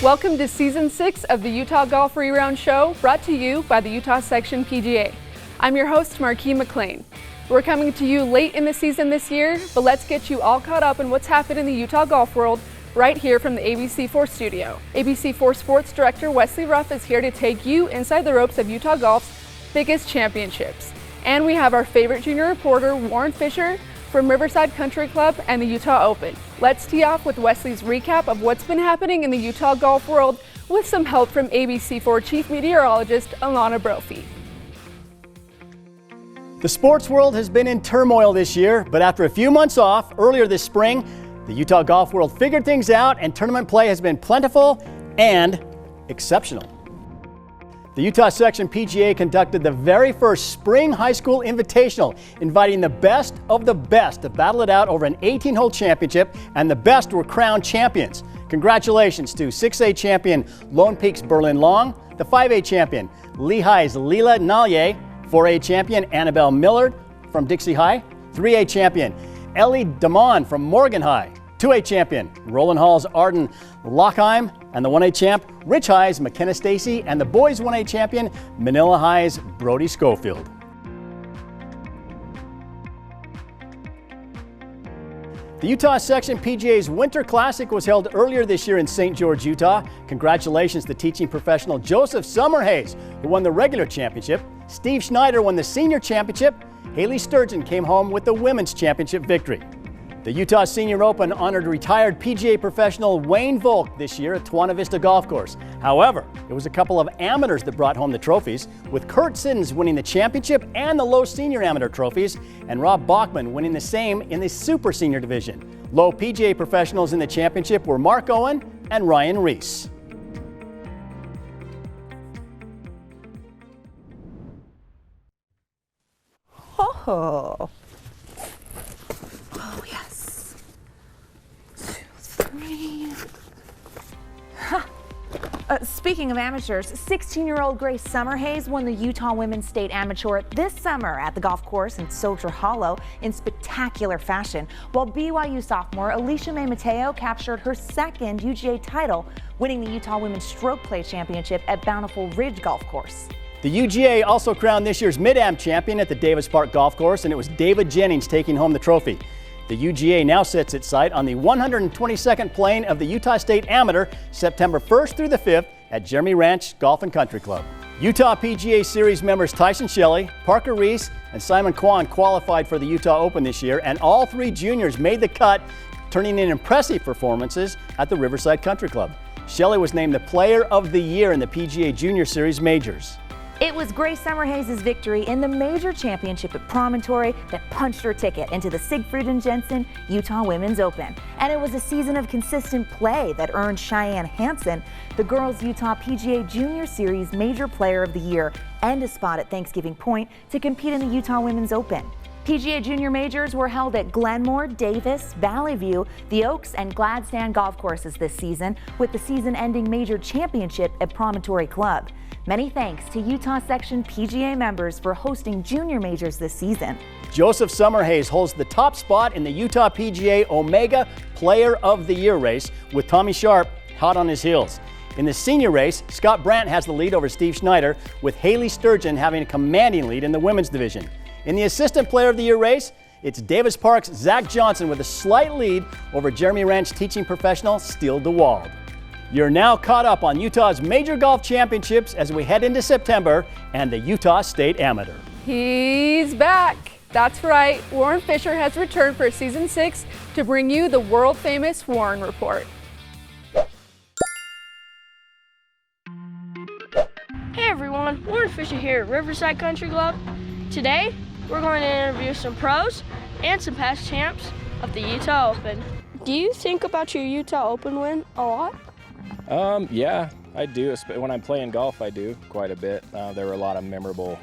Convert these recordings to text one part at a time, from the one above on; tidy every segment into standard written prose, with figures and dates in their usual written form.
Welcome to Season 6 of the Utah Golf Reround Show, brought to you by the Utah Section PGA. I'm your host, MARQUEE McLean. We're coming to you late in the season this year, but let's get you all caught up in what's happened in the Utah golf world right here from the ABC4 studio. ABC4 Sports Director Wesley Ruff is here to take you inside the ropes of Utah golf's biggest championships. And we have our favorite junior reporter, Warren Fisher, from Riverside Country Club and the Utah Open. Let's tee off with Wesley's recap of what's been happening in the Utah golf world with some help from ABC4 Chief Meteorologist Alana Brophy. The sports world has been in turmoil this year, but after a few months off earlier this spring, the Utah golf world figured things out and tournament play has been plentiful and exceptional. The Utah Section PGA conducted the very first Spring High School Invitational, inviting the best of the best to battle it out over an 18-hole championship, and the best were crowned champions. Congratulations to 6A champion Lone Peak's Berlin Long, the 5A champion Lehigh's Leela Nalye, 4A champion Annabelle Millard from Dixie High, 3A champion Ellie Damon from Morgan High, 2A champion Roland Hall's Arden LOUCHHEIM, and the 1A champ Rich High's McKenna Stacey, and the boys 1A champion Manila High's Brody Schofield. The Utah Section PGA's Winter Classic was held earlier this year in St. George, Utah. Congratulations to teaching professional Joseph Summerhays, who won the regular championship. Steve Schneider won the senior championship. Haley Sturgeon came home with the women's championship victory. The Utah Senior Open honored retired PGA professional Wayne VOLK this year at Tuana Vista Golf Course. However, it was a couple of amateurs that brought home the trophies, with Kurt Siddons winning the championship and the low senior amateur trophies, and Rob Bachman winning the same in the super senior division. Low PGA professionals in the championship were Mark Owen and Ryan REESE. Oh. Oh, yes. 2, 3. Huh. Speaking of amateurs, 16-year-old Grace Summerhays won the Utah Women's State Amateur this summer at the golf course in Soldier Hollow in spectacular fashion, while BYU sophomore ALLYSHA Mateo captured her second UGA title, winning the Utah Women's Stroke Play Championship at Bountiful Ridge Golf Course. The UGA also crowned this year's Mid-Am champion at the Davis Park Golf Course, and it was David Jennings taking home the trophy. The UGA now sets its sight on the 122nd playing of the Utah State Amateur September 1st through the 5th at Jeremy Ranch Golf and Country Club. Utah PGA Series members TYSON SHELLEY, Parker Reese, and Simon KWON qualified for the Utah Open this year, and all three juniors made the cut, turning in impressive performances at the Riverside Country Club. SHELLEY was named the Player of the Year in the PGA Junior Series Majors. It was Grace Summerhays' victory in the major championship at Promontory that punched her ticket into the Siegfried & Jensen Utah Women's Open. And it was a season of consistent play that earned Cheyenne Hansen the girls' Utah PGA Junior Series Major Player of the Year and a spot at Thanksgiving Point to compete in the Utah Women's Open. PGA Junior Majors were held at Glenmore, Davis, Valley View, the Oaks, and Gladstone golf courses this season, with the season-ending major championship at Promontory Club. Many thanks to Utah Section PGA members for hosting junior majors this season. Joseph Summerhays holds the top spot in the Utah PGA Omega Player of the Year race, with Tommy Sharp hot on his heels. In the senior race, Scott Brandt has the lead over Steve Schneider, with Haley Sturgeon having a commanding lead in the women's division. In the Assistant Player of the Year race, it's Davis Park's Zach Johnson with a slight lead over Jeremy Ranch teaching professional STEELE DEWALD. You're now caught up on Utah's major golf championships as we head into September and the Utah State Amateur. He's back. That's right, Warren Fisher has returned for Season 6 to bring you the world-famous Warren Report. Hey everyone, Warren Fisher here at Riverside Country Club. Today, we're going to interview some pros and some past champs of the Utah Open. Do you think about your Utah Open win a lot? Yeah, I do. When I'm playing golf, I do quite a bit. There were a lot of memorable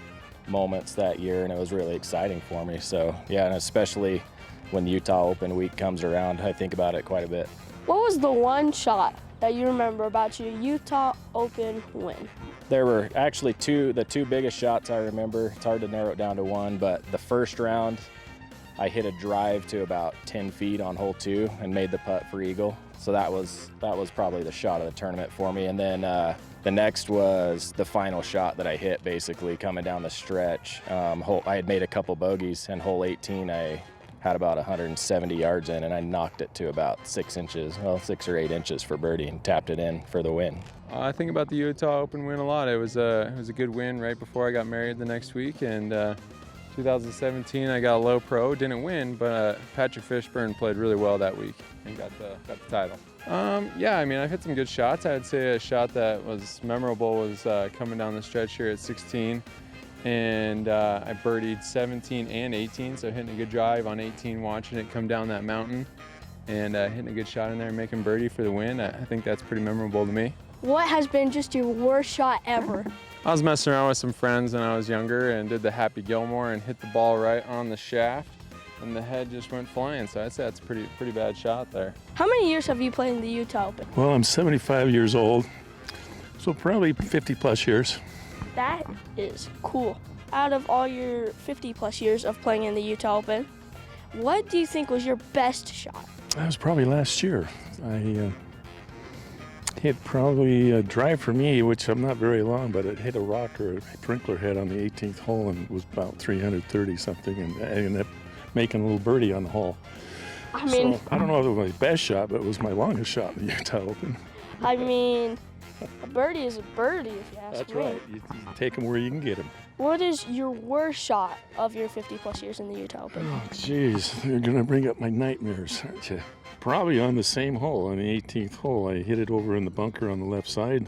moments that year, and it was really exciting for me. So, yeah, and especially when the Utah Open week comes around, I think about it quite a bit. What was the one shot that you remember about your Utah Open win? There were actually the two biggest shots I remember. It's hard to narrow it down to one, but the first round I hit a drive to about 10 feet on hole 2 and made the putt for eagle. So that was probably the shot of the tournament for me. And then the next was the final shot that I hit, basically coming down the stretch. I had made a couple bogeys, and hole 18 I had about 170 yards in, and I knocked it to about 6 inches, well, 6 or 8 inches for birdie, and tapped it in for the win. I think about the Utah Open win a lot. It was a good win right before I got married the next week, and 2017 I got a low pro, didn't win, but Patrick Fishburne played really well that week and got the title. Yeah, I mean, I hit some good shots. I would say a shot that was memorable was coming down the stretch here at 16. And I birdied 17 and 18, so hitting a good drive on 18, watching it come down that mountain, and hitting a good shot in there and making birdie for the win. I think that's pretty memorable to me. What has been just your worst shot ever? I was messing around with some friends when I was younger and did the Happy Gilmore and hit the ball right on the shaft, and the head just went flying, so I'd say that's a pretty bad shot there. How many years have you played in the Utah Open? Well, I'm 75 years old, so probably 50 plus years. That is cool. Out of all your 50 plus years of playing in the Utah Open, what do you think was your best shot? That was probably last year. I hit probably a drive for me, which I'm not very long, but it hit a rock or a sprinkler head on the 18th hole and was about 330 something, and I ended up making a little birdie on the hole. I mean, so, I don't know if it was my best shot, but it was my longest shot in the Utah Open. I mean, a birdie is a birdie, if you ask me. That's right. You take them where you can get them. What is your worst shot of your 50 plus years in the Utah Open? Oh, geez, you're going to bring up my nightmares, aren't you? Probably on the same hole, on the 18th hole. I hit it over in the bunker on the left side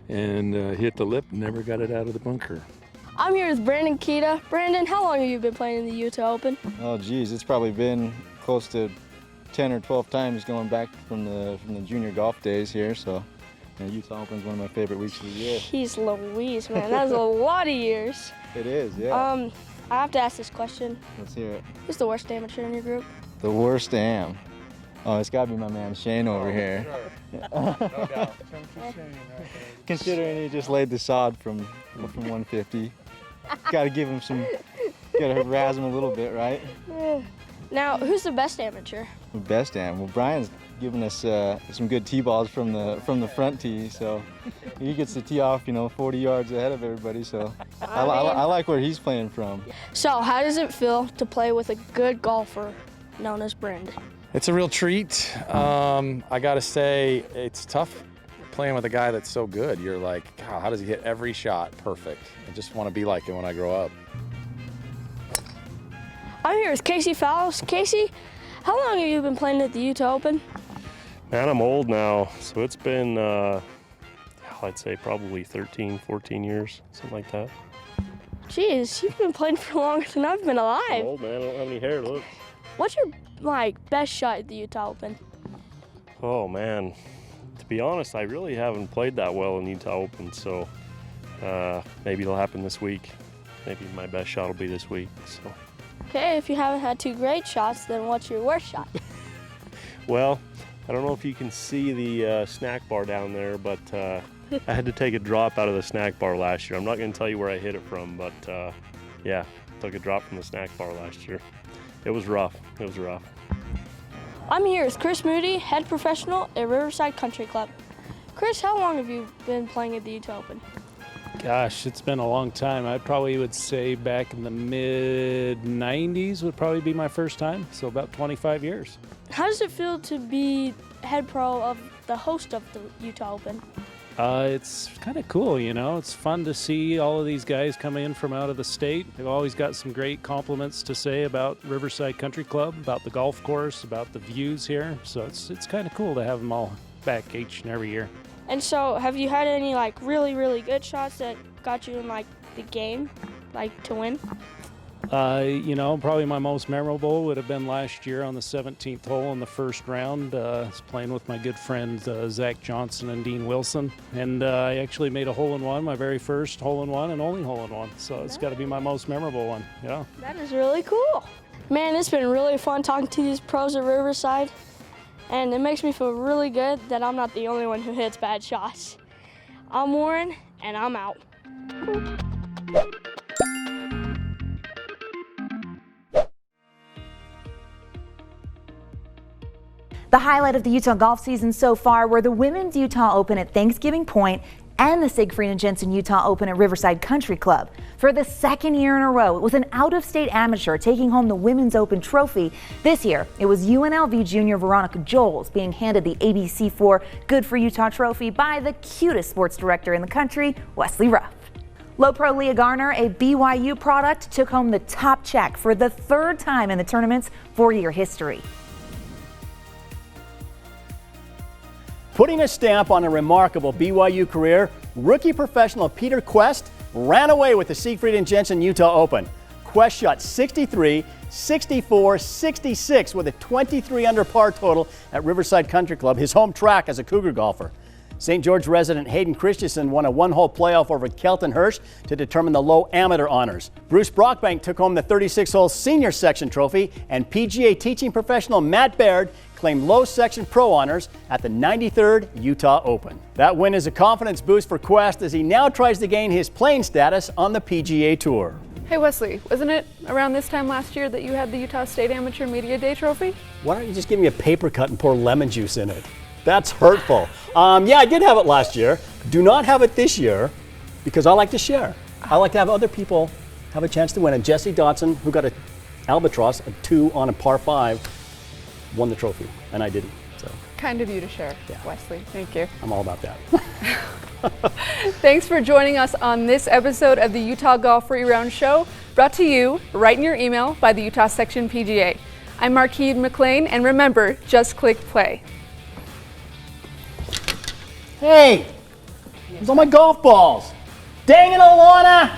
and hit the lip and never got it out of the bunker. I'm here with Brandon Kita. Brandon, how long have you been playing in the Utah Open? Oh, geez, it's probably been close to 10 or 12 times going back from the junior golf days here, so. And Utah Open is one of my favorite weeks of the year. Jeez Louise, man, that's a lot of years. It is, yeah. I have to ask this question. Let's hear it. Who's the worst amateur in your group? The worst am. Oh, it's got to be my man Shane over here. Sure. No doubt. Considering he just laid the sod from 150. Got to give him some, got to razz him a little bit, right? Now, who's the best amateur? The best am. Well, Brian's giving us some good tee balls from the front tee, so he gets the tee off, 40 yards ahead of everybody. So I like where he's playing from. So, how does it feel to play with a good golfer known as Brandon? It's a real treat. I gotta say, it's tough playing with a guy that's so good. You're like, God, how does he hit every shot perfect? I just want to be like him when I grow up. I'm here with Casey Fowles. Casey, how long have you been playing at the Utah Open? Man, I'm old now, so it's been, I'd say probably 13, 14 years, something like that. Jeez, you've been playing for longer than I've been alive. I'm old, man. I don't have any hair, look. What's your best shot at the Utah Open? Oh, man. To be honest, I really haven't played that well in the Utah Open, so maybe it'll happen this week. Maybe my best shot will be this week, so. Okay, if you haven't had two great shots, then what's your worst shot? Well, I don't know if you can see the snack bar down there, but I had to take a drop out of the snack bar last year. I'm not going to tell you where I hit it from, but yeah, took a drop from the snack bar last year. It was rough. It was rough. I'm here with Chris Moody, head professional at Riverside Country Club. Chris, how long have you been playing at the Utah Open? Gosh, it's been a long time. I probably would say back in the mid-90s would probably be my first time, so about 25 years. How does it feel to be head pro of the host of the Utah Open? It's kind of cool, It's fun to see all of these guys coming in from out of the state. They've always got some great compliments to say about Riverside Country Club, about the golf course, about the views here. So it's kind of cool to have them all back each and every year. And so, have you had any really, really good shots that got you in the game, to win? Probably my most memorable would have been last year on the 17th hole in the first round. I was playing with my good friends Zach Johnson and Dean Wilson, and I actually made a hole-in-one, my very first hole-in-one and only hole-in-one. So it's got to be my most memorable one. Yeah. That is really cool. Man, it's been really fun talking to these pros at Riverside. And it makes me feel really good that I'm not the only one who hits bad shots. I'm Warren, and I'm out. The highlight of the Utah golf season so far were the Women's Utah Open at Thanksgiving Point and the Siegfried and Jensen Utah Open at Riverside Country Club. For the second year in a row, it was an out-of-state amateur taking home the Women's Open trophy. This year, it was UNLV junior Veronica Joels being handed the ABC4 Good for Utah trophy by the cutest sports director in the country, Wesley Ruff. Low Pro Leah Garner, a BYU product, took home the top check for the third time in the tournament's 4-year history. Putting a stamp on a remarkable BYU career, rookie professional Peter KWEST ran away with the Siegfried and Jensen Utah Open. KWEST shot 63, 64, 66 with a 23 under par total at Riverside Country Club, his home track as a Cougar golfer. St. George resident Hayden Christensen won a one-hole playoff over Kelton Hirsch to determine the low amateur honors. Bruce Brockbank took home the 36-hole senior section trophy, and PGA teaching professional Matt Baird claimed low section pro honors at the 93rd Utah Open. That win is a confidence boost for KWEST as he now tries to gain his playing status on the PGA Tour. Hey Wesley, wasn't it around this time last year that you had the Utah State Amateur Media Day trophy? Why don't you just give me a paper cut and pour lemon juice in it? That's hurtful. Yeah, I did have it last year. Do not have it this year because I like to share. I like to have other people have a chance to win. And Jesse Dotson, who got an albatross, a 2 on a par 5, won the trophy, and I didn't. So Kind of you to share, yeah. Wesley. Thank you. I'm all about that. Thanks for joining us on this episode of the Utah Golf Reround Show, brought to you right in your email by the Utah Section PGA. I'm MARQUEE McLean, and remember, just click play. Hey, where's all my golf balls? Dang it, Alana!